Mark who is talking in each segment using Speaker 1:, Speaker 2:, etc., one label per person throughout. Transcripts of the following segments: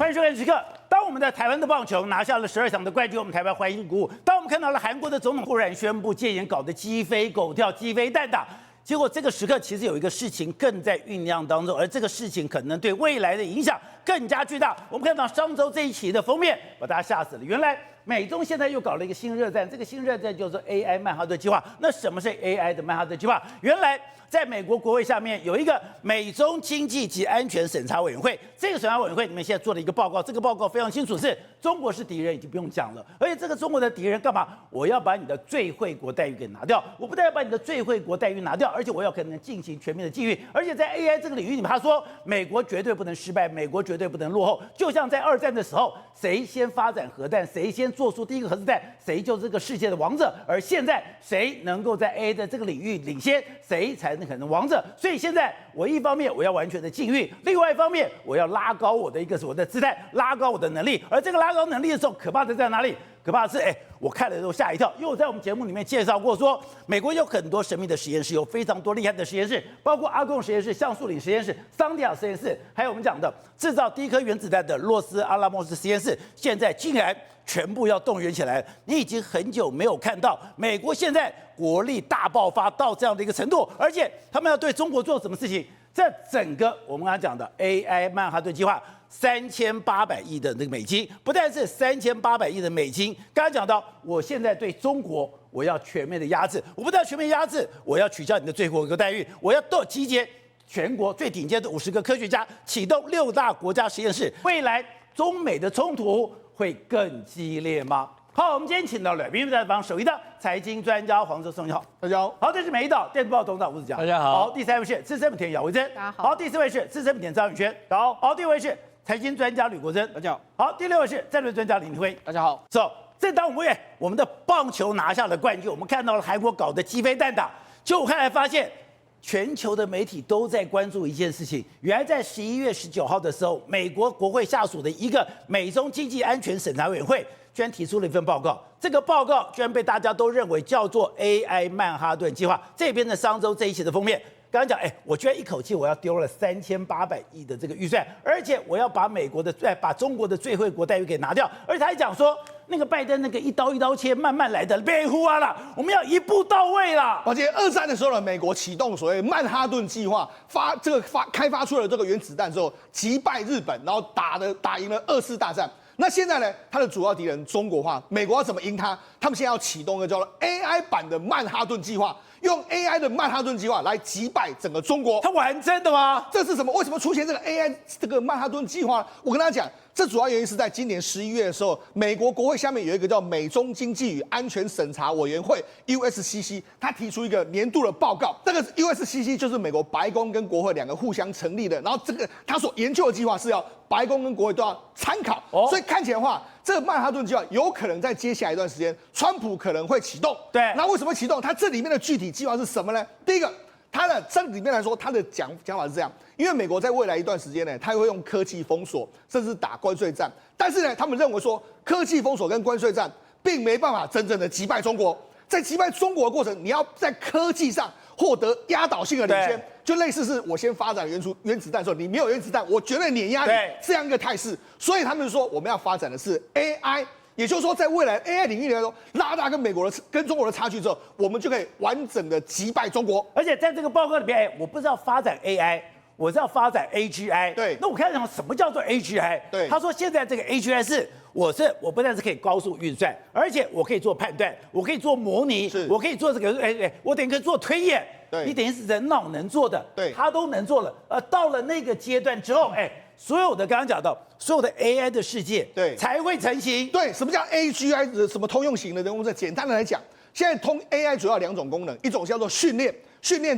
Speaker 1: 欢迎收看时刻。当我们的台湾的棒球拿下了12场的冠军，我们台湾欢欣鼓舞。当我们看到了韩国的总统忽然宣布戒严，搞得鸡飞狗跳、鸡飞蛋打，结果这个时刻其实有一个事情更在酝酿当中，而这个事情可能对未来的影响更加巨大。我们看到上周这一期的封面，把大家吓死了。原来美中现在又搞了一个新热战，这个新热战叫做 AI 曼哈顿计划。那什么是 AI 的曼哈顿计划？原来在美国国会下面有一个美中经济及安全审查委员会，这个审查委员会里面现在做了一个报告，这个报告非常清楚，是中国是敌人已经不用讲了，而且这个中国的敌人干嘛？我要把你的最惠国待遇给拿掉，我不但要把你的最惠国待遇拿掉，而且我要可能进行全面的禁运，而且在 AI 这个领域里面，他说美国绝对不能失败，美国绝对不能落后，就像在二战的时候，谁先发展核弹，谁先做出第一个核子弹，谁就是这个世界的王者，而现在谁能够在 AI 的这个领域领先，谁才可能王者。所以现在我一方面我要完全的禁运，另外一方面我要拉高我的姿态，拉高我的能力。而这个拉高能力的时候，可怕的在哪里？可怕的是，我看了都吓一跳，因为我在我们节目里面介绍过说，美国有很多神秘的实验室，有非常多厉害的实验室，包括阿贡实验室、橡树岭实验室、桑迪亚实验室，还有我们讲的制造第一颗原子弹的洛斯阿拉莫斯实验室，现在竟然全部要动员起来了。你已经很久没有看到美国现在国力大爆发到这样的一个程度，而且他们要对中国做什么事情？这整个我们刚才讲的 AI 曼哈顿计划，3800亿的那个美金，不但是3800亿的美金，刚才讲到，我现在对中国我要全面的压制，我不但全面压制，我要取消你的最惠国待遇，我要集结全国最顶尖的50个科学家，启动6大国家实验室，未来中美的冲突会更激烈吗？好，我们今天请到了宾在访首一的财经专家黄哲松，你好，
Speaker 2: 大家好。
Speaker 1: 好，这是美丽岛电子报董事长吴子嘉，
Speaker 2: 大家好。
Speaker 1: 好，第3位是资深媒体姚维珍，
Speaker 3: 大家好。
Speaker 1: 好，第4位是资深媒体张宇轩，好。好，第5位是财经专家吕国珍，
Speaker 2: 大家好。
Speaker 1: 好，第6位是战略专家林廷辉，
Speaker 2: 大家好。
Speaker 1: 走，这当我们的棒球拿下了冠军，我们看到了韩国搞得鸡飞蛋打，就我看来发现。全球的媒体都在关注一件事情，原来在11月19号的时候，美国国会下属的一个美中经济安全审查委员会居然提出了一份报告，这个报告居然被大家都认为叫做 AI 曼哈顿计划。这边的商周这一期的封面，刚刚讲，我居然一口气我要丢了3800亿的这个预算，而且我要把把中国的最惠国待遇给拿掉，而且他还讲说。那个拜登那个一刀一刀切，慢慢来的，别呼啊啦！我们要一步到位啦。
Speaker 2: 而且二战的时候呢，美国启动所谓曼哈顿计划，开发出了这个原子弹之后，击败日本，然后打赢了2次大战。那现在呢，他的主要敌人中国化，美国要怎么赢他？他们现在要启动一个叫做 AI 版的曼哈顿计划，用 AI 的曼哈顿计划来击败整个中国。
Speaker 1: 他玩真的吗？
Speaker 2: 这是什么？为什么出现这个 AI 这个曼哈顿计划？我跟大家讲。这主要原因是在今年11月的时候，美国国会下面有一个叫美中经济与安全审查委员会 USCC， 他提出一个年度的报告。这个 USCC 就是美国白宫跟国会2个互相成立的，然后这个他所研究的计划是要白宫跟国会都要参考，所以看起来的话，这个曼哈顿计划有可能在接下来一段时间，川普可能会启动。
Speaker 1: 对，
Speaker 2: 那为什么启动？它这里面的具体计划是什么呢？第一个。它的这里面来说，它的讲法是这样，因为美国在未来一段时间呢，它会用科技封锁，甚至打关税战。但是呢，他们认为说，科技封锁跟关税战并没办法真正的击败中国。在击败中国的过程，你要在科技上获得压倒性的领先，就类似是我先发展原子弹的时候，你没有原子弹，我绝对碾压你这样一个态势。所以他们说，我们要发展的是 AI。也就是说，在未来 AI 领域来说，拉大跟中国的差距之后，我们就可以完整的击败中国。
Speaker 1: 而且在这个报告里面，我不是要发展 AI， 我是要发展 AGI。
Speaker 2: 对，
Speaker 1: 那我看什么叫做 AGI？
Speaker 2: 对，
Speaker 1: 他说现在这个 AGI 是我不但是可以高速运算，而且我可以做判断，我可以做模拟，我可以做这个，我等于可以做推演。
Speaker 2: 对，
Speaker 1: 你等于是人脑能做的，
Speaker 2: 对，
Speaker 1: 他都能做了。到了那个阶段之后，所有的刚刚讲到所有的 AI 的世界，
Speaker 2: 对，
Speaker 1: 才会成型。
Speaker 2: 对，什么叫 AGI？ 什么通用型的人工智能？简单的来讲，现在AI 主要2种功能，一种叫做训练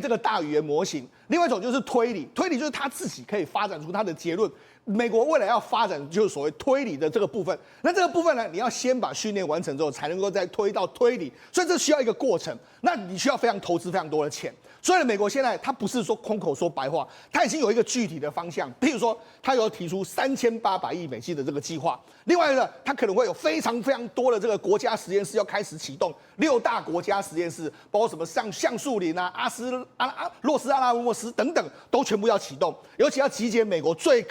Speaker 2: 这个大语言模型，另外一种就是推理就是它自己可以发展出它的结论。美国未来要发展就是所谓推理的这个部分，那这个部分呢，你要先把训练完成之后，才能够再推到推理，所以这需要一个过程，那你需要投资非常多的钱。所以美国现在它不是说空口说白话，它已经有一个具体的方向，譬如说它有提出3800亿美金的这个计划，另外呢，它可能会有非常多的这个国家实验室要开始启动，6大国家实验室，包括什么橡树林啊、洛斯阿拉莫斯等等，都全部要启动，尤其要集结美国最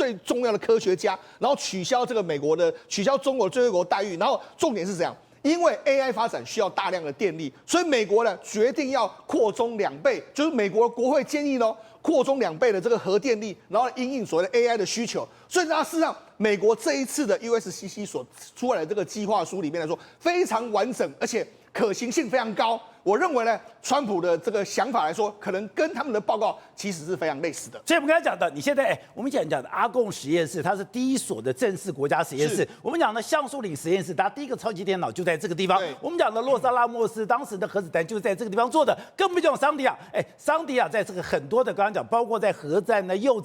Speaker 2: 最重要的科学家，然后取消中国的最惠国待遇，然后重点是怎样？因为 AI 发展需要大量的电力，所以美国呢决定要扩充2倍，就是美国国会建议呢扩充2倍的这个核电力，然后因应所谓的 AI 的需求。所以它事实上，美国这一次的 USCC 所出来的这个计划书里面来说，非常完整，而且可行性非常高。我认为呢，川普的这个想法来说，可能跟他们的报告其实是非常类似的。
Speaker 1: 所以我们刚才讲的，你现在我们讲的阿共实验室，它是第一所的正式国家实验室。我们讲的橡树岭实验室，它第一个超级电脑就在这个地方。我们讲的洛萨拉莫斯当时的核子弹就是在这个地方做的，更不讲桑迪亚。桑迪亚在这个很多的刚刚讲，包括在核战的铀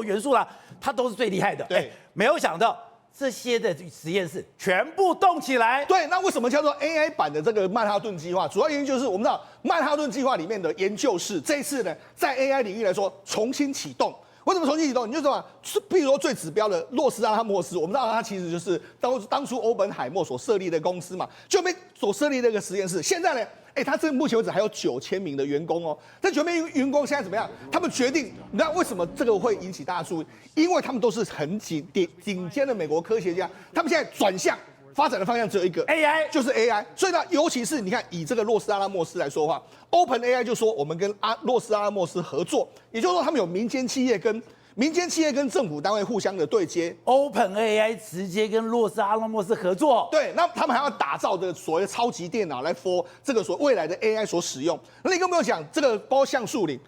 Speaker 1: 元素啦，它都是最厉害的。没有想到。这些的实验室全部动起来。
Speaker 2: 对，那为什么叫做 AI 版的这个曼哈顿计划？主要原因就是我们知道曼哈顿计划里面的研究室，这一次呢，在 AI 领域来说重新启动。为什么重新启动？你就说，比如说最指标的洛斯阿拉莫斯，我们知道它其实就是当初欧本海默所设立的公司嘛，就被所设立的一个实验室。现在呢？他这目前为止还有9000名的员工哦。这9000名员工现在怎么样？他们决定，你知道为什么这个会引起大家注意？因为他们都是很顶尖的美国科学家，他们现在转向发展的方向只有一个
Speaker 1: AI，
Speaker 2: 就是 AI。所以呢，尤其是你看，以这个洛斯阿拉莫斯来说的话 ，OpenAI 就说我们跟洛斯阿拉莫斯合作，也就是说他们有民间企业跟政府单位互相的对接
Speaker 1: ，OpenAI 直接跟洛斯阿拉莫斯合作。
Speaker 2: 对，那他们还要打造的所谓的超级电脑来 for 这个所未来的 AI 所使用。那你更没有讲这个包括橡树岭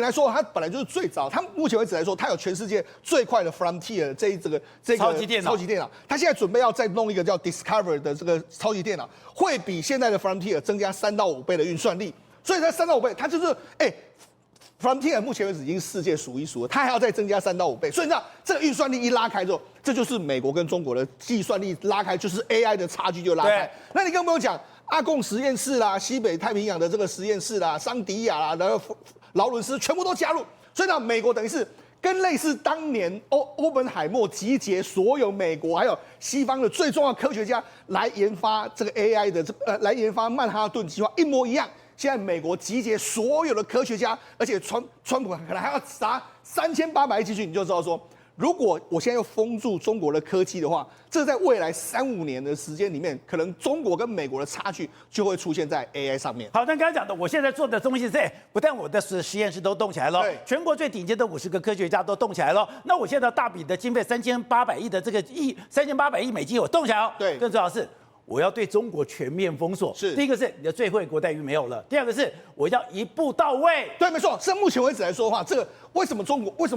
Speaker 2: 来说，它本来就是最早，它目前为止来说，它有全世界最快的 Frontier 这个
Speaker 1: 超级电
Speaker 2: 脑，它现在准备要再弄一个叫 Discover 的这个超级电脑，会比现在的 Frontier 增加3到5倍的运算力。所以它3到5倍，它就是Frontier 目前为止已经世界数一数二，它还要再增加3到5倍，所以你知道这个运算力一拉开之后，这就是美国跟中国的计算力拉开，就是 AI 的差距就拉开。那你更不用讲阿共实验室啦、西北太平洋的这个实验室啦、桑迪亚啦，然后劳伦斯全部都加入，所以呢，美国等于是跟类似当年欧本海默集结所有美国还有西方的最重要科学家来研发这个 AI 的来研发曼哈顿计划一模一样。现在美国集结所有的科学家，而且川普可能还要砸3800亿进去，你就知道说，如果我现在要封住中国的科技的话，这在未来3-5年的时间里面，可能中国跟美国的差距就会出现在 AI 上面。
Speaker 1: 好，那刚才讲的，我现在做的东西是，不但我的实验室都动起来了，全国最顶尖的50个科学家都动起来了。那我现在大笔的经费3800亿的这个3800亿美金，我动起来了。
Speaker 2: 对，
Speaker 1: 更重要的是。我要对中国全面封锁，
Speaker 2: 是
Speaker 1: 第一个是你的最惠国待遇没有了，第二个是我要一步到位。
Speaker 2: 对，没错。至目前为止来说的话，这个为什么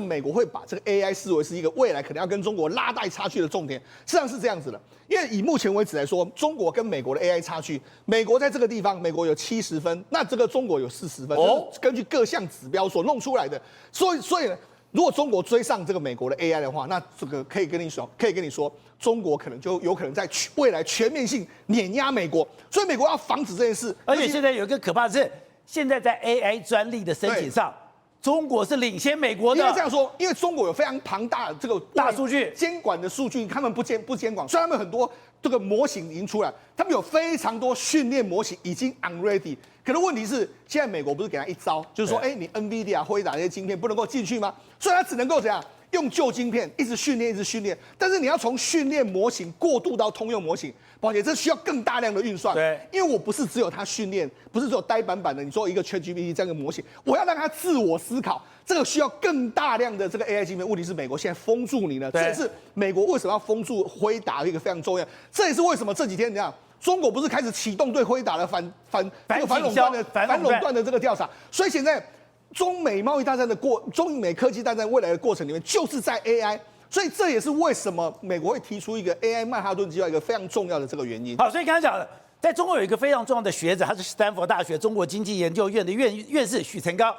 Speaker 2: 美国会把这个 AI 视为是一个未来可能要跟中国拉大差距的重点？实际上是这样子的，因为以目前为止来说，中国跟美国的 AI 差距，美国在这个地方，美国有70分，那这个中国有40分，就是根据各项指标所弄出来的。所以呢。如果中国追上这个美国的 AI 的话，那这个可以跟你说，中国可能就有可能在未来全面性碾压美国，所以美国要防止这件事。
Speaker 1: 而且现在有一个可怕的是，现在在 AI 专利的申请上，中国是领先美国的。
Speaker 2: 因为这样说，因为中国有非常庞大的这个
Speaker 1: 大数据
Speaker 2: 监管的数据，他们不监管，虽然他们很多这个模型已经出来，他们有非常多训练模型已经 unready。可是问题是，现在美国不是给他一招，就是说，你 NVIDIA 辉达这些晶片不能够进去吗？所以他只能够怎样？用旧晶片一直训练，但是你要从训练模型过渡到通用模型，抱歉，这需要更大量的运算。
Speaker 1: 对，
Speaker 2: 因为我不是只有它训练，不是只有呆板板的，你做一个 ChatGPT 这样的模型，我要让它自我思考，这个需要更大量的这个 AI 晶片。问题是美国现在封住你呢，这也是美国为什么要封住辉达一个非常重要。这也是为什么这几天你看。中国不是开始启动对辉达的反垄断的这个调查，所以现在中美贸易大战中美科技大战未来的过程里面，就是在 AI， 所以这也是为什么美国会提出一个 AI 曼哈顿计划一个非常重要的这个原因。
Speaker 1: 好，所以刚才讲的，在中国有一个非常重要的学者，他是斯坦福大学中国经济研究院的院士许成刚，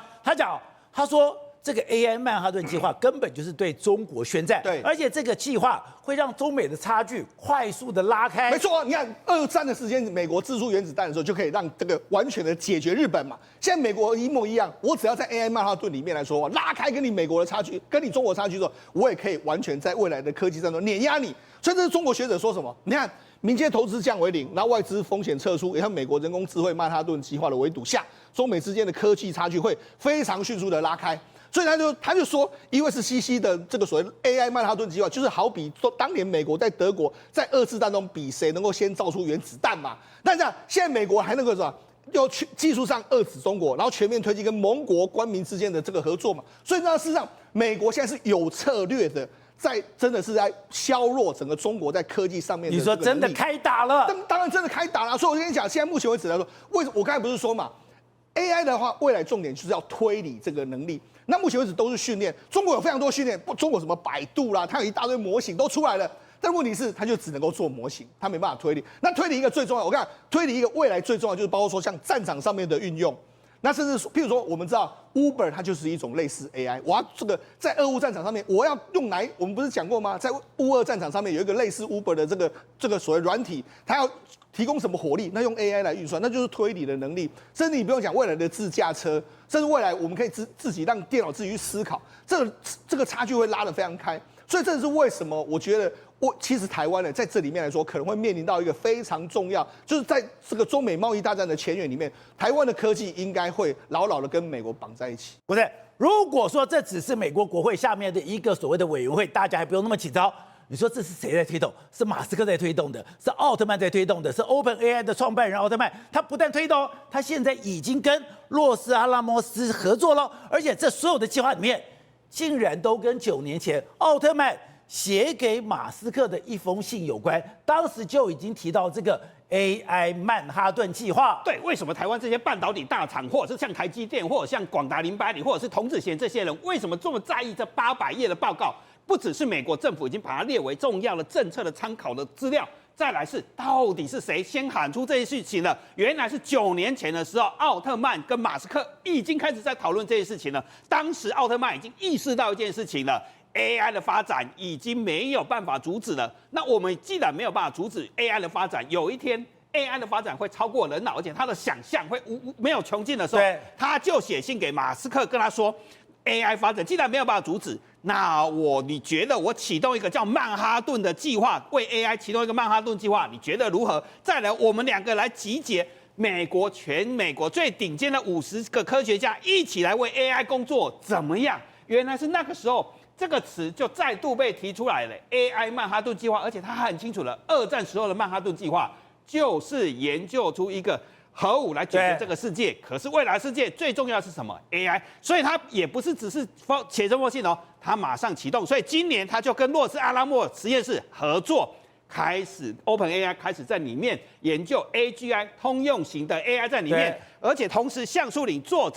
Speaker 1: 他说。这个 AI 曼哈顿计划根本就是对中国宣战，
Speaker 2: 对，
Speaker 1: 而且这个计划会让中美的差距快速的拉开。
Speaker 2: 没错，你看2战的时间，美国制出原子弹的时候，就可以让这个完全的解决日本嘛。现在美国一模一样，我只要在 AI 曼哈顿里面来说，拉开跟你美国的差距，跟你中国差距之后，我也可以完全在未来的科技战中碾压你。所以这是中国学者说什么？你看。民间投资降为0，然后外资风险撤出，也像美国人工智慧曼哈顿计划的围堵下，中美之间的科技差距会非常迅速的拉开。所以他就说，USCC 的这个所谓 AI 曼哈顿计划，就是好比说当年美国在德国在2次战争比谁能够先造出原子弹嘛。但是现在美国还能够什么？要技术上遏制中国，然后全面推进跟盟国官民之间的这个合作嘛。所以呢，事实上，美国现在是有策略的，真的是在削弱整个中国在科技上面的。
Speaker 1: 你说真的开打了？
Speaker 2: 当然真的开打了。所以我跟你讲，现在目前为止来说，为什么我刚才不是说嘛 ，AI 的话，未来重点就是要推理这个能力。那目前为止都是训练，中国有非常多训练，中国什么百度啦，它有一大堆模型都出来了。但问题是，它就只能够做模型，它没办法推理。那推理一个最重要，我看推理一个未来最重要就是包括说像战场上面的运用。那甚至譬如说，我们知道 Uber 它就是一种类似 AI。我要这个在俄乌战场上面，我要用来，我们不是讲过吗？在乌俄战场上面有一个类似 Uber 的这个所谓软体，它要提供什么火力？那用 AI 来运算，那就是推理的能力。甚至你不用讲未来的自驾车，甚至未来我们可以自己让电脑自己去思考，这个差距会拉得非常开。所以这是为什么我觉得。其实台湾呢，在这里面来说，可能会面临到一个非常重要，就是在这个中美贸易大战的前沿里面，台湾的科技应该会牢牢的跟美国绑在一起。
Speaker 1: 不是，如果说这只是美国国会下面的一个所谓的委员会，大家还不用那么紧张。你说这是谁在推动？是马斯克在推动的，是奥特曼在推动的，是 OpenAI 的创办人奥特曼。他不但推动，他现在已经跟洛斯阿拉莫斯合作了，而且这所有的计划里面，竟然都跟9年前奥特曼写给马斯克的一封信有关，当时就已经提到这个 AI 曼哈顿计划。
Speaker 3: 对，为什么台湾这些半导体大厂，或者是像台积电，或者像广达080，或者是童子贤这些人，为什么这么在意这800页的报告？不只是美国政府已经把它列为重要的政策的参考的资料，再来是到底是谁先喊出这些事情了？原来是9年前的时候，奥特曼跟马斯克已经开始在讨论这些事情了。当时奥特曼已经意识到一件事情了。AI 的发展已经没有办法阻止了。那我们既然没有办法阻止 AI 的发展，有一天 AI 的发展会超过人脑，而且它的想象会没有穷尽的时候，他就写信给马斯克，跟他说 ，AI 发展既然没有办法阻止，那你觉得我启动一个叫曼哈顿的计划，为 AI 启动一个曼哈顿计划，你觉得如何？再来，我们2个来集结全美国最顶尖的50个科学家一起来为 AI 工作，怎么样？原来是那个时候。这个词就再度被提出来了 ，AI 曼哈顿计划，而且他很清楚了，2战时候的曼哈顿计划就是研究出一个核武来解决这个世界。可是未来世界最重要的是什么 ？AI， 所以他也不是只是写这封信哦，他马上启动。所以今年他就跟洛斯阿拉莫实验室合作，开始 OpenAI 开始在里面研究 AGI 通用型的 AI 在里面，而且同时橡树岭做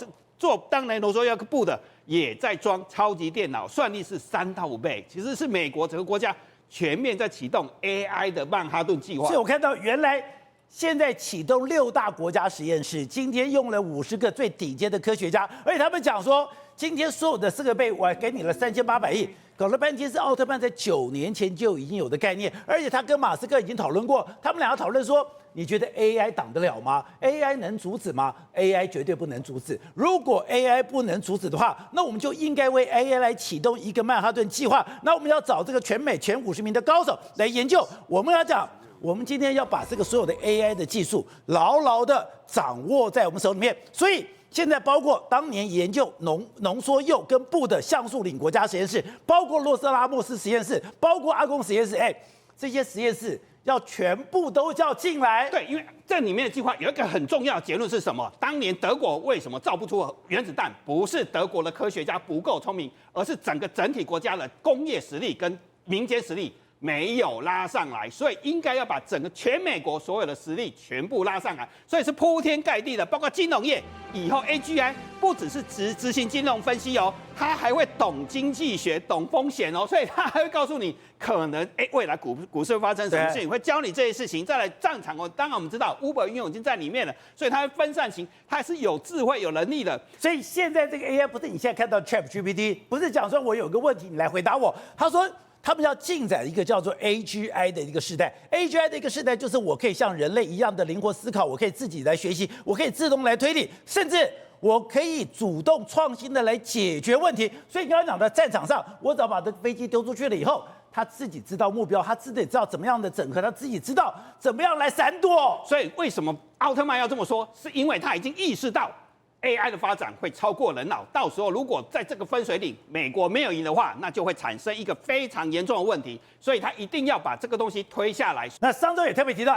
Speaker 3: 当年罗说要部的。也在装超级电脑，算力是3到5倍，其实是美国整个国家全面在启动 AI 的曼哈顿计划。
Speaker 1: 所以我看到原来现在启动6大国家实验室，今天用了50个最顶尖的科学家，而且他们讲说，今天所有的4个倍，我给你了3800亿，搞了半天是奥特曼在9年前就已经有的概念，而且他跟马斯克已经讨论过，他们2个讨论说。你觉得 AI 挡得了吗 ？AI 能阻止吗 ？AI 绝对不能阻止。如果 AI 不能阻止的话，那我们就应该为 AI 来启动一个曼哈顿计划。那我们要找这个全美前50名的高手来研究。我们要讲，我们今天要把这个所有的 AI 的技术牢牢的掌握在我们手里面。所以现在包括当年研究浓缩铀跟钚的橡树岭国家实验室，包括洛斯拉莫斯实验室，包括阿公实验室，这些实验室。要全部都叫进来。
Speaker 3: 对，因为这里面的计划有一个很重要的结论是什么？当年德国为什么造不出原子弹？不是德国的科学家不够聪明，而是整体国家的工业实力跟民间实力没有拉上来，所以应该要把整个全美国所有的实力全部拉上来，所以是铺天盖地的，包括金融业，以后 AGI 不只是执行金融分析哦，他还会懂经济学、懂风险哦，所以他还会告诉你可能未来股市会发生什么事情，会教你这些事情。再来战场哦，当然我们知道 Uber 应用已经在里面了，所以它会分散型，它是有智慧、有能力的。
Speaker 1: 所以现在这个 AI 不是你现在看到 ChatGPT， 不是讲说我有个问题你来回答我，他说。他们要进展一个叫做 AGI 的一个时代 ，AGI 的一个时代就是我可以像人类一样的灵活思考，我可以自己来学习，我可以自动来推理，甚至我可以主动创新的来解决问题。所以你刚刚讲的战场上，我只要把这个飞机丢出去了以后，他自己知道目标，他自己知道怎么样的整合，他自己知道怎么样来闪躲。
Speaker 3: 所以为什么奥特曼要这么说？是因为他已经意识到。AI 的发展会超过人脑，到时候如果在这个分水岭美国没有赢的话，那就会产生一个非常严重的问题，所以他一定要把这个东西推下来。
Speaker 1: 那上周也特别提到，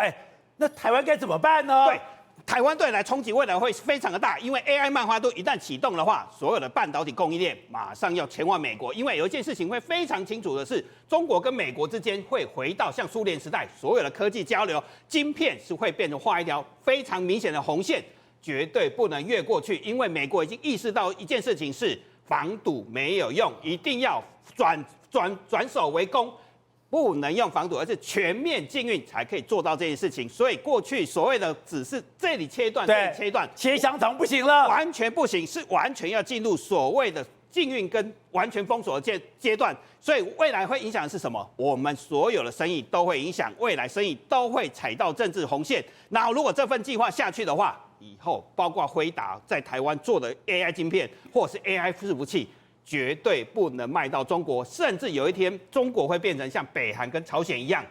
Speaker 1: 那台湾该怎么办呢？
Speaker 3: 对，台湾对来冲击未来会非常的大，因为 AI 曼哈顿一旦启动的话，所有的半导体供应链马上要前往美国，因为有一件事情会非常清楚的是，中国跟美国之间会回到像苏联时代，所有的科技交流，晶片是会变成画一条非常明显的红线。绝对不能越过去，因为美国已经意识到一件事情是防堵没有用，一定要转手为攻，不能用防堵，而是全面禁运才可以做到这件事情。所以过去所谓的只是这里切断，这里切断，
Speaker 1: 切香肠不行了，
Speaker 3: 完全不行，是完全要进入所谓的禁运跟完全封锁的阶段。所以未来会影响的是什么？我们所有的生意都会影响，未来生意都会踩到政治红线。然后如果这份计划下去的话，以后包括辉达在台湾做的 AI 晶片或是 AI 伺服器，绝对不能卖到中国，甚至有一天中国会变成像北韩跟朝鲜一样、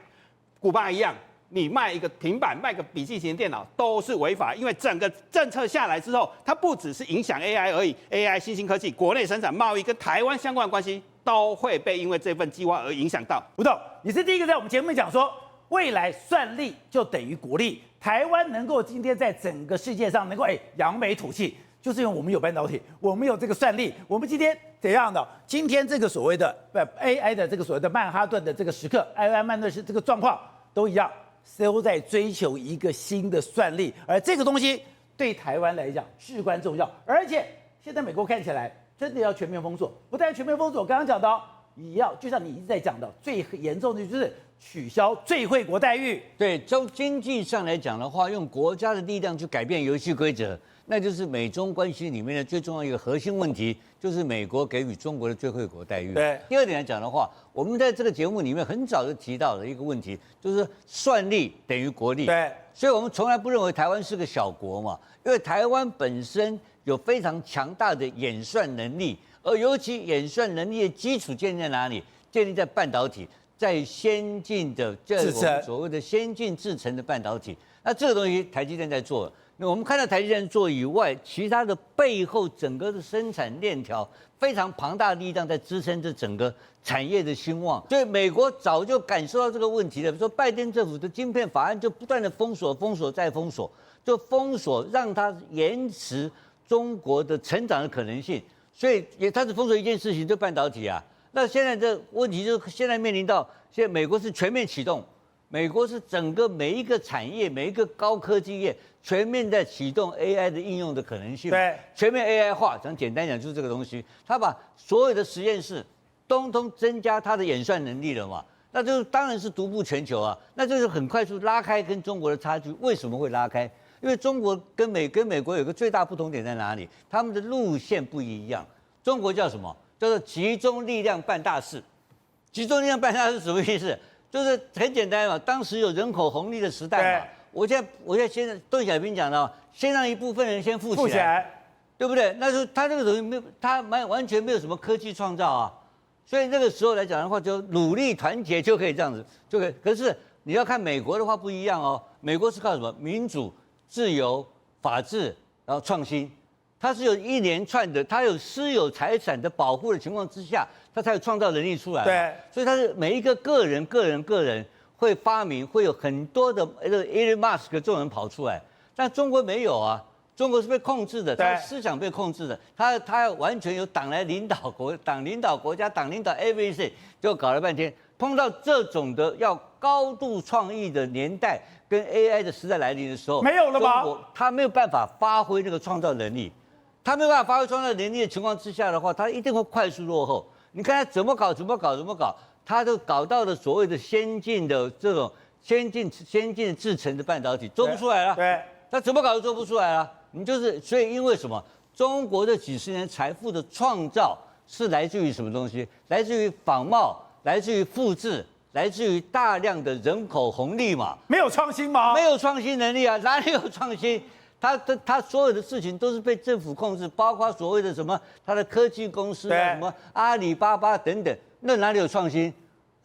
Speaker 3: 古巴一样，你卖一个平板、卖个笔记型电脑都是违法，因为整个政策下来之后，它不只是影响 AI 而已 ，AI 新兴科技、国内生产、贸易跟台湾相关的关系都会被因为这份计划而影响到。
Speaker 1: 吴董，你是第一个在我们节目讲说，未来算力就等于国力。台湾能够今天在整个世界上能够扬眉吐气，就是因为我们有半导体，我们有这个算力。我们今天怎样的？今天这个所谓的AI 的这个所谓的曼哈顿的这个时刻 ，AI 曼顿是这个状况都一样，都在追求一个新的算力，而这个东西对台湾来讲至关重要。而且现在美国看起来真的要全面封锁，不但全面封锁，刚刚讲到也要，就像你一直在讲的，最严重的就是取消最惠国待遇。
Speaker 4: 对，从经济上来讲的话，用国家的力量去改变游戏规则，那就是美中关系里面的最重要一个核心问题，就是美国给予中国的最惠国待遇。
Speaker 1: 对。
Speaker 4: 第二点来讲的话，我们在这个节目里面很早就提到的一个问题，就是算力等于国力。
Speaker 1: 对。
Speaker 4: 所以我们从来不认为台湾是个小国嘛，因为台湾本身有非常强大的演算能力，而尤其演算能力的基础建立在哪里？建立在半导体。在先进的我们所谓的先进制程的半导体，那这个东西台积电在做。那我们看到台积电做以外，其他的背后整个的生产链条非常庞大的力量在支撑着整个产业的兴旺。所以美国早就感受到这个问题了，比如说拜登政府的晶片法案就不断的封锁、封锁再封锁，就封锁让它延迟中国的成长的可能性。所以它只封锁一件事情，就半导体啊。那现在的问题就是现在面临到，现在美国是全面启动，美国是整个每一个产业、每一个高科技业全面在启动 AI 的应用的可能性。
Speaker 1: 对，
Speaker 4: 全面 AI 化，讲简单讲就是这个东西，它把所有的实验室通通增加它的演算能力了嘛，那就是当然是独步全球啊，那就是很快速拉开跟中国的差距。为什么会拉开？因为中国跟美国有个最大不同点在哪里？他们的路线不一样。中国叫什么？叫做集中力量办大事。集中力量办大事什么意思？就是很简单嘛，当时有人口红利的时代嘛。我现在先邓小平讲的，先让一部分人先富起来，对不对？那时候他这个东西没有，他完全没有什么科技创造啊。所以那个时候来讲的话，就努力团结就可以这样子，就可以。可是你要看美国的话不一样哦，美国是靠什么？民主、自由、法治，然后创新。它是有一连串的，它有私有财产的保护的情况之下，它才有创造能力出来。
Speaker 1: 对，
Speaker 4: 所以它是每一个个人会发明，会有很多的Elon Musk 这种人跑出来，但中国没有啊，中国是被控制的，他思想被控制的，他完全由党来领导党领导国家，党领导 everything， 就搞了半天，碰到这种的要高度创意的年代跟 AI 的时代来临的时候，
Speaker 1: 没有了吗？
Speaker 4: 他没有办法发挥这个创造能力。他没有办法发挥创造能力的情况之下的话，他一定会快速落后。你看他怎么搞，他都搞到了所谓的先进的这种先进的制程的半导体做不出来了。
Speaker 1: 对，
Speaker 4: 他怎么搞都做不出来了。你就是所以因为什么？中国的几十年财富的创造是来自于什么东西？来自于仿冒，来自于复制，来自于大量的人口红利嘛。
Speaker 1: 没有创新吗？
Speaker 4: 没有创新能力啊，哪里有创新？他所有的事情都是被政府控制，包括所谓的什么他的科技公司啊，什么阿里巴巴等等，那哪里有创新？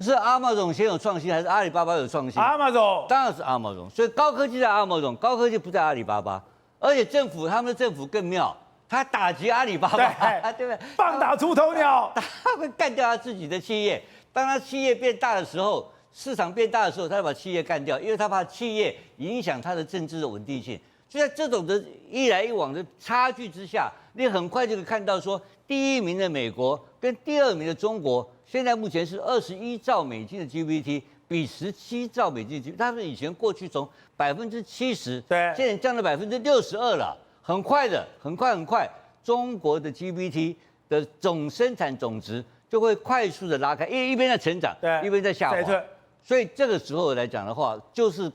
Speaker 4: 是阿茂总先有创新，还是阿里巴巴有创新？
Speaker 1: 阿茂总
Speaker 4: 当然是阿茂总，所以高科技在阿茂总，高科技不在阿里巴巴。而且他们的政府更妙，他打击阿里巴巴，对不对？
Speaker 1: 棒打出头鸟，
Speaker 4: 他会干掉他自己的企业。当他企业变大的时候，市场变大的时候，他就把企业干掉，因为他怕企业影响他的政治的稳定性。就在这种的一来一往的差距之下，你很快就可以看到说，第一名的美国跟第二名的中国，现在目前是21兆美金的 GPT， 比17兆美金的 GPT， 他们以前过去从70%，
Speaker 1: 对，
Speaker 4: 现在降到62%了，很快的，很快，中国的 GPT 的总生产总值就会快速的拉开，因为一边在成长，
Speaker 1: 对，
Speaker 4: 一边在下滑，
Speaker 1: 对，
Speaker 4: 所以这个时候来讲的话，就是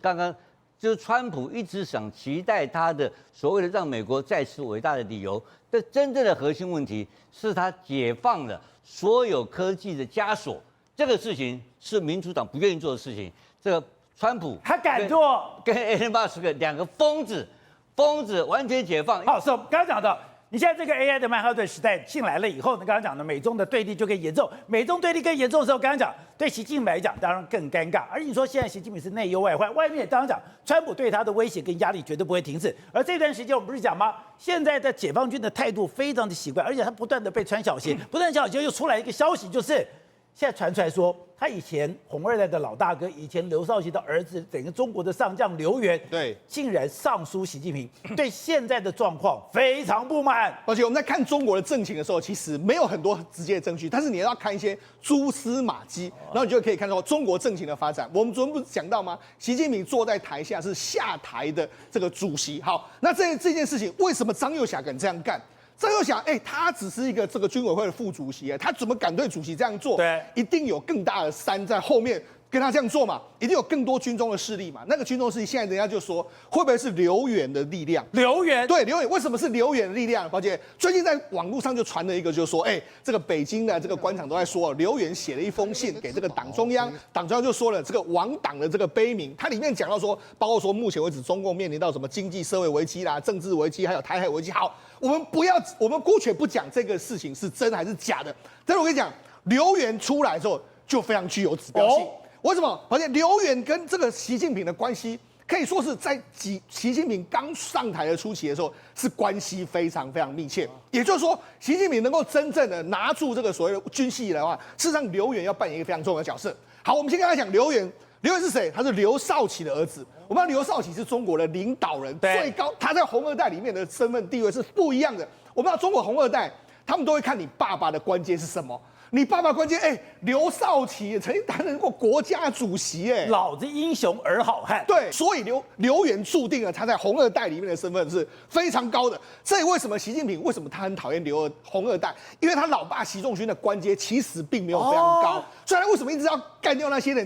Speaker 4: 就是川普一直想期待他的所谓的让美国再次伟大的理由，这真正的核心问题是他解放了所有科技的枷锁，这个事情是民主党不愿意做的事情。这个川普
Speaker 1: 他敢做，
Speaker 4: 跟 Elon Musk 两个疯子完全解放。
Speaker 1: 好，是我们刚刚讲到。你现在这个 AI 的曼哈顿时代进来了以后呢，刚刚讲的美中的对立就更严重，美中对立更严重的时候，刚刚讲对习近平来讲当然更尴尬。而你说现在习近平是内忧外患，外面当然讲川普对他的威胁跟压力绝对不会停止。而这段时间我们不是讲吗？现在的解放军的态度非常的奇怪，而且他不断的被穿小鞋，不断小鞋又出来一个消息，就是现在传出来说，他以前红二代的老大哥，以前刘少奇的儿子，整个中国的上将刘源，
Speaker 2: 对，
Speaker 1: 竟然上书习近平，对现在的状况非常不满。
Speaker 2: 而且我们在看中国的政情的时候，其实没有很多直接的证据，但是你要看一些蛛丝马迹，然后你就可以看到中国政情的发展。我们昨天不是讲到吗？习近平坐在台下是下台的这个主席。好，那这件事情为什么张又侠敢这样干？张又侠，他只是一个这个军委会的副主席，他怎么敢对主席这样做？
Speaker 1: 对，
Speaker 2: 一定有更大的山在后面跟他这样做嘛，一定有更多军中的势力嘛。那个军中势力，现在人家就说会不会是刘源的力量？
Speaker 1: 刘源，
Speaker 2: 对，刘源为什么是刘源的力量？宝姐，最近在网络上就传了一个，就是说，这个北京的这个官场都在说，刘源写了一封信给这个党中央，党中央就说了这个亡党的这个悲鸣，它里面讲到说，包括说目前为止中共面临到什么经济社会危机啦、政治危机，还有台海危机。好，我们姑且不讲这个事情是真还是假的，但是我跟你讲，刘源出来之后就非常具有指标性。为什么？而且刘源跟这个习近平的关系，可以说是在习近平刚上台的初期的时候，是关系非常非常密切。也就是说，习近平能够真正的拿住这个所谓的军系的话，事实上刘源要扮演一个非常重要的角色。好，我们先跟他讲刘源是谁？他是刘少奇的儿子。我们知道刘少奇是中国的领导人，最高，他在红二代里面的身份地位是不一样的。我们知道中国红二代，他们都会看你爸爸的关键是什么。你爸爸关键，刘少奇曾经担任过国家主席，
Speaker 1: 老子英雄儿好汉。
Speaker 2: 对，所以刘源注定了他在红二代里面的身份是非常高的。这也为什么习近平为什么他很讨厌红二代，因为他老爸习仲勋的官阶其实并没有非常高，所以他为什么一直要干掉那些人？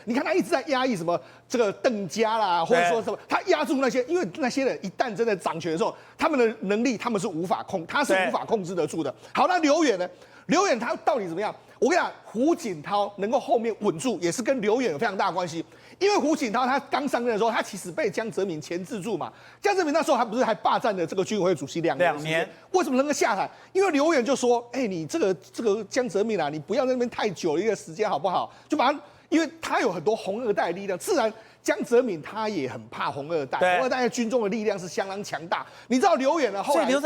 Speaker 2: 你看他一直在压抑什么这个邓家啦，或者说什么，他压住那些，因为那些人一旦真的掌权的时候，他们的能力他是无法控制得住的。好，那刘源呢？刘源他到底怎么样？我跟你讲，胡锦涛能够后面稳住，也是跟刘源有非常大的关系。因为胡锦涛他刚上任的时候，他其实被江泽民钳制住嘛。江泽民那时候还霸占了这个军委会主席2年，为什么能够下台？因为刘源就说：“你这个江泽民啊，你不要在那边太久的一个时间好不好？就把他，因为他有很多红二代的力量，自然。”江泽民他也很怕红二代，红二代在军中的力量是相当强大。你知道刘源呢？后来
Speaker 1: 刘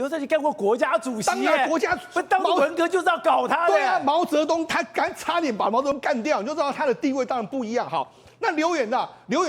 Speaker 1: 少奇干过国家主席，
Speaker 2: 当然国家
Speaker 1: 不当文革就是要搞他的。
Speaker 2: 对啊，毛泽东他差点把毛泽东干掉，你就知道他的地位当然不一样。好，那刘源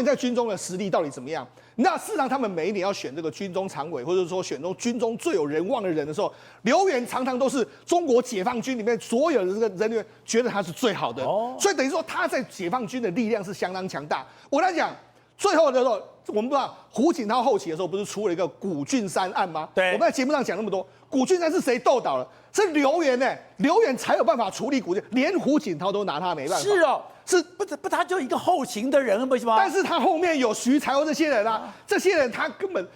Speaker 2: 在军中的实力到底怎么样？那事实上，他们每一年要选这个军中常委，或者说选中军中最有人望的人的时候，刘源常常都是中国解放军里面所有的这个人员觉得他是最好的，所以等于说他在解放军的力量是相当强大。我来讲，最后的时候，我们不知道胡锦涛后期的时候不是出了一个古俊山案吗？
Speaker 1: 对，
Speaker 2: 我们在节目上讲那么多，古俊山是谁斗倒了？是刘源刘源才有办法处理古俊，连胡锦涛都拿他没办法。
Speaker 1: 是哦。是不，他就一个后勤的人，为什么？
Speaker 2: 但是他后面有徐才厚这些人啊，这些人他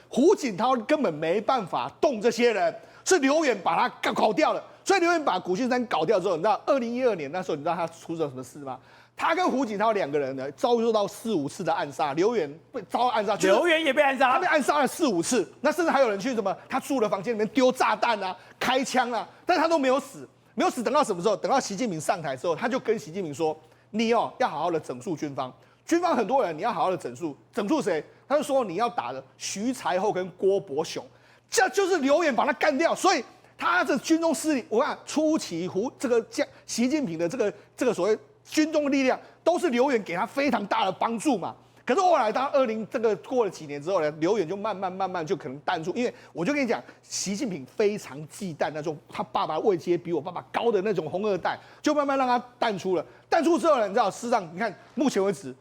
Speaker 2: 胡锦涛根本没办法动这些人，是刘源把他搞掉了。所以刘源把古俊山搞掉之后，你知道2012年那时候，你知道他出了什么事吗？他跟胡锦涛2个人呢，遭受到4、5次的暗杀，刘源被遭到暗杀，
Speaker 1: 刘源也被暗杀，
Speaker 2: 他被暗杀了4、5次。那甚至还有人去什么，他住的房间里面丢炸弹啊、开枪啊，但是他都没有死，等到什么时候？等到习近平上台之后，他就跟习近平说。你要好好的整肃军方，军方很多人你要好好的整肃谁？他就说你要打的徐才厚跟郭伯雄，这就是刘远把他干掉，所以他的军中势力，我看初期习近平的这个所谓军中力量，都是刘远给他非常大的帮助嘛。可是后来，当过了几年之后呢，刘远就慢慢就可能淡出，因为我就跟你讲，习近平非常忌惮那种他爸爸位阶比我爸爸高的那种红二代，就慢慢让他淡出了。淡出之后呢，你知道，事实上你看目前为止。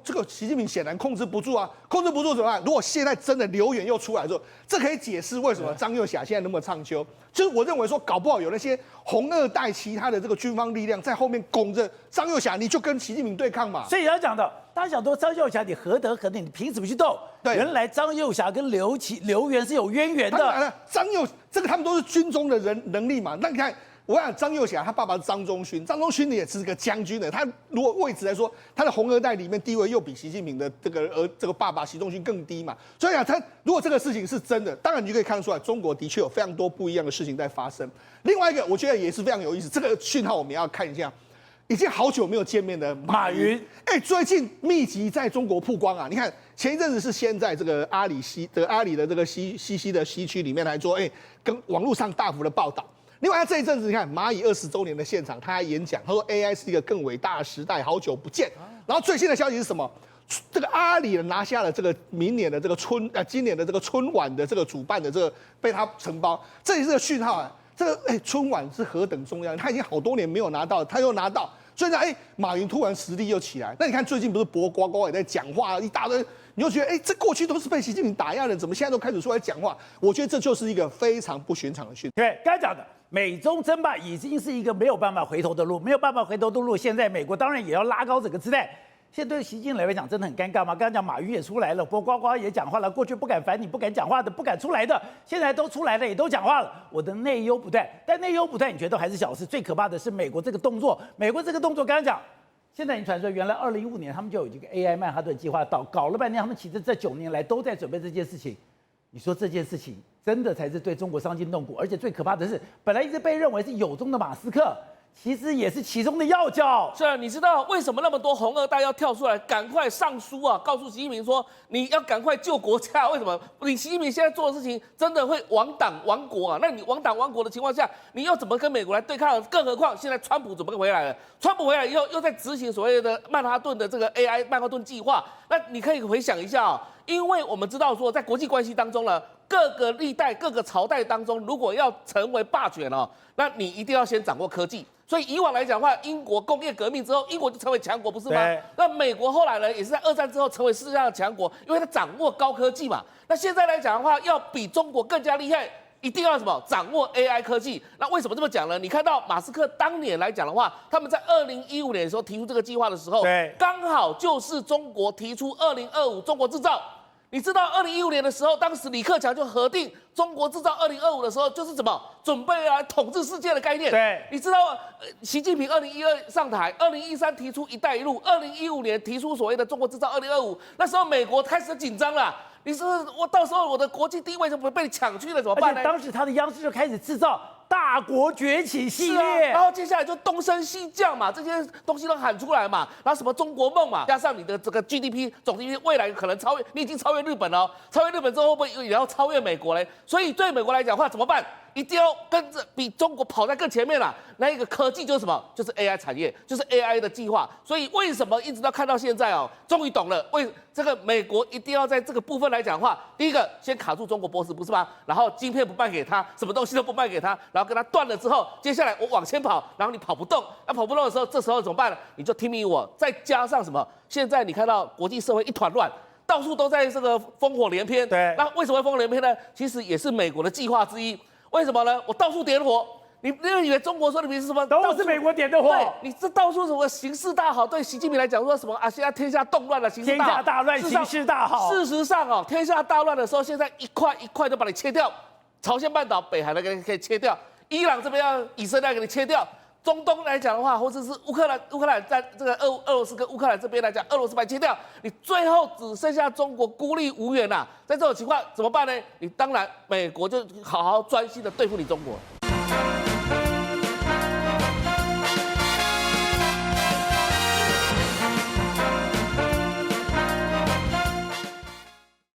Speaker 2: 这个习近平显然控制不住啊，控制不住怎么办？如果现在真的刘远又出来之后，这可以解释为什么张又侠现在那么畅秋。就是我认为说，搞不好有那些红二代其他的这个军方力量在后面拱着张又侠，你就跟习近平对抗嘛。
Speaker 1: 所以要讲的，大家想说张又侠你何德何能，你凭什么去斗？
Speaker 2: 对，
Speaker 1: 原来张又侠跟刘源是有渊源的。
Speaker 2: 当然了，这个他们都是军中的能力嘛。那你看。我想张又侠他爸爸是张宗勋，张宗勋也是个将军的。他如果位置来说，他的红二代里面地位又比习近平的这个爸爸习仲勋更低嘛。所以啊，他如果这个事情是真的，当然你就可以看得出来，中国的确有非常多不一样的事情在发生。另外一个，我觉得也是非常有意思，这个讯号我们要看一下。已经好久没有见面的马云，最近密集在中国曝光啊！你看前一阵子是先在这个阿里的这个西的西区里面来做，跟网络上大幅的报道。另外，他这一阵子你看蚂蚁20周年的现场，他还演讲，他说 AI 是一个更伟大的时代，好久不见。然后最新的消息是什么？这个阿里拿下了这个今年的这个春晚的这个主办的这个被他承包，这也是个讯号啊。这个春晚是何等重要，他已经好多年没有拿到，他又拿到，所以呢，马云突然实力又起来。那你看最近不是博呱呱也在讲话一大堆。你就觉得，这过去都是被习近平打压的，怎么现在都开始出来讲话？我觉得这就是一个非常不寻常的讯号。
Speaker 1: 对，刚才讲的美中争霸已经是一个没有办法回头的路，没有办法回头的路。现在美国当然也要拉高整个姿态。现在对习近平来讲真的很尴尬吗？刚刚讲马云也出来了，郭呱呱也讲话了，过去不敢反你、不敢讲话的、不敢出来的，现在都出来了，也都讲话了。我的内忧不断，但内忧不断，你觉得还是小事。最可怕的是美国这个动作，刚刚讲。现在已经传说，原来2015年他们就有这个 AI 曼哈顿计划，搞了半天，他们其实这9年来都在准备这件事情。你说这件事情真的才是对中国伤筋动骨，而且最可怕的是，本来一直被认为是有中的马斯克，其实也是其中的要角。
Speaker 5: 是啊，你知道为什么那么多红二代要跳出来，赶快上书啊，告诉习近平说你要赶快救国家？为什么？你习近平现在做的事情真的会亡党亡国啊？那你亡党亡国的情况下，你要怎么跟美国来对抗？更何况现在川普准备回来了，川普回来以后又在执行所谓的曼哈顿的这个 AI 曼哈顿计划，那你可以回想一下因为我们知道说在国际关系当中呢，各个历代各个朝代当中，如果要成为霸权那你一定要先掌握科技。所以以往来讲的话，英国工业革命之后，英国就成为强国，不是吗？那美国后来呢，也是在2战之后成为世界上的强国，因为它掌握高科技嘛。那现在来讲的话，要比中国更加厉害，一定要什么？掌握 AI 科技。那为什么这么讲呢？你看到马斯克当年来讲的话，他们在2015年的时候提出这个计划的时候，刚好就是中国提出2025中国制造。你知道2015年的时候，当时李克强就核定中国制造2025的时候，就是什么准备来统治世界的概念。
Speaker 1: 对，
Speaker 5: 你知道习近平2012上台，2013提出“一带一路”，2015年提出所谓的中国制造2025，那时候美国开始紧张了。你说我到时候我的国际地位就被你抢去了，怎么办呢？
Speaker 1: 当时他的央视就开始制造大国崛起系列，
Speaker 5: 然后接下来就东升西降嘛，这些东西都喊出来嘛，然后什么中国梦嘛，加上你的这个 GDP 总 GDP 未来可能超越，你已经超越日本了，超越日本之后会不会也要超越美国嘞？所以对美国来讲的话怎么办？一定要跟着比中国跑在更前面啦。那一个科技就是什么？就是 AI 产业，就是 AI 的计划。所以为什么一直到看到现在终于懂了，为这个美国一定要在这个部分来讲的话，第一个先卡住中国脖子，不是吗？然后晶片不卖给他，什么东西都不卖给他，然后跟他断了之后，接下来我往前跑，然后你跑不动，那跑不动的时候，这时候怎么办呢？你就听命于我，再加上什么？现在你看到国际社会一团乱。到处都在这个烽火连篇，
Speaker 1: 对，
Speaker 5: 那为什么会烽火连篇呢？其实也是美国的计划之一。为什么呢？我到处点火，你以为中国说的你是什么？
Speaker 1: 都是美国点的火。
Speaker 5: 对，你这到处什么形势大好？对习近平来讲说什么啊？现在天下动乱了，形势大好。
Speaker 1: 天下大乱，形势大好。
Speaker 5: 事实上天下大乱的时候，现在一块一块都把你切掉，朝鲜半岛、北韩的可以切掉，伊朗这边以色列给你切掉。中东来讲的话，或者是乌克兰在这个俄罗斯跟乌克兰这边来讲，俄罗斯把你切掉，你最后只剩下中国孤立无援在这种情况怎么办呢？你当然美国就好好专心的对付你中国。